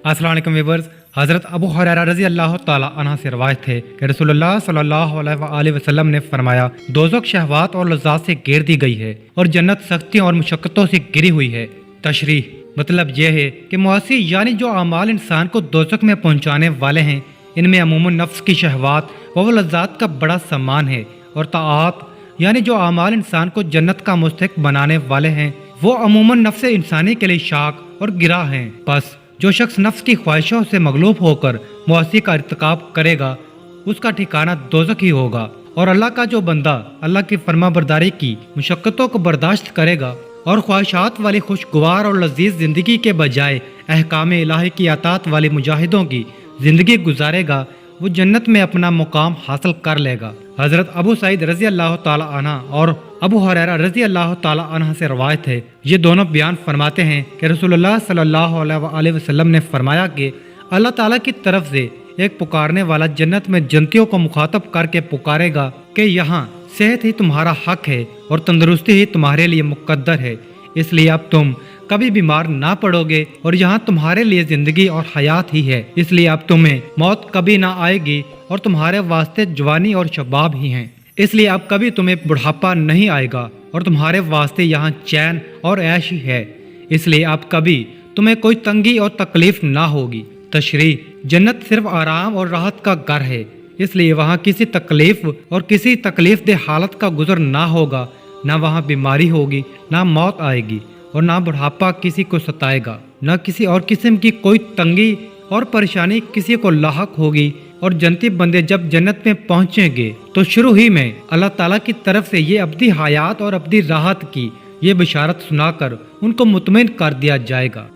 अस्सलाम वालेकुम व्यूअर्स। हज़रत अबू हुरैरा रज़ी अल्लाह ताला अन्हु से रवायत है कि रसूलुल्लाह सल्लल्लाहु अलैहि वसल्लम ने फरमाया, दोज़ख शहवात और लज़्ज़ात से घेर दी गई है और जन्नत सख्तियों और मुशक्क़तों से घिरी हुई है। तशरीह मतलब यह है कि मुआसी यानी जो अमाल इंसान को दोज़ख में पहुंचाने वाले हैं, इनमें अमूमन नफ्स की शहवात व लज़्ज़ात का बड़ा सामान है, और ताआत यानी जो अमाल इंसान को जन्नत का मुस्तहिक बनाने वाले हैं, वो अमूमन नफ्स इंसानी के लिए शाक और गिरा हैं। बस जो शख्स नफ्स की ख्वाहिशों से मगलूब होकर मुआसी का इर्तिकाब करेगा, उसका ठिकाना दोज़ख ही होगा। और अल्लाह का जो बंदा अल्लाह की फरमाबरदारी की मुशक्क़तों को बर्दाश्त करेगा और ख्वाहिशात वाली खुशगवार और लजीज ज़िंदगी के बजाय अहकाम इलाही की अतात वाली मुजाहिदों की ज़िंदगी गुजारेगा, वो जन्नत में अपना मुकाम हासिल कर लेगा। हज़रत अबू सईद रज़ी अल्लाह ताला अन्हु और अबू हुरैरा रज़ी अल्लाह ताला अन्हु से रवायत है, ये दोनों बयान फरमाते हैं कि रसूलुल्लाह सल्लल्लाहु अलैहि वसल्लम ने फरमाया कि अल्लाह ताला की तरफ से एक पुकारने वाला जन्नत में जन्नतियों को मुखातब करके पुकारेगा कि यहाँ सेहत ही तुम्हारा हक है और तंदुरुस्ती ही तुम्हारे लिए मुकद्दर है, इसलिए अब तुम कभी बीमार ना पड़ोगे और यहाँ तुम्हारे लिए जिंदगी और हयात ही है, इसलिए अब तुम्हें मौत कभी ना आएगी और तुम्हारे वास्ते जवानी और शबाब ही हैं, इसलिए अब कभी तुम्हें बुढ़ापा नहीं आएगा और तुम्हारे वास्ते यहाँ चैन और ऐश ही है, इसलिए अब कभी तुम्हें कोई तंगी और तकलीफ ना होगी। तशरीह जन्नत सिर्फ आराम और राहत का घर है, इसलिए वहाँ किसी तकलीफ और किसी तकलीफ दे हालत का गुजर ना होगा, ना वहाँ बीमारी होगी, ना मौत आएगी और ना बुढ़ापा किसी को सताएगा, ना किसी और किस्म की कोई तंगी और परेशानी किसी को लाहक होगी। और जन्नती बंदे जब जन्नत में पहुंचेंगे तो शुरू ही में अल्लाह ताला की तरफ से ये अब्दी हयात और अब्दी राहत की ये बिशारत सुनाकर उनको मुतमईन कर दिया जाएगा।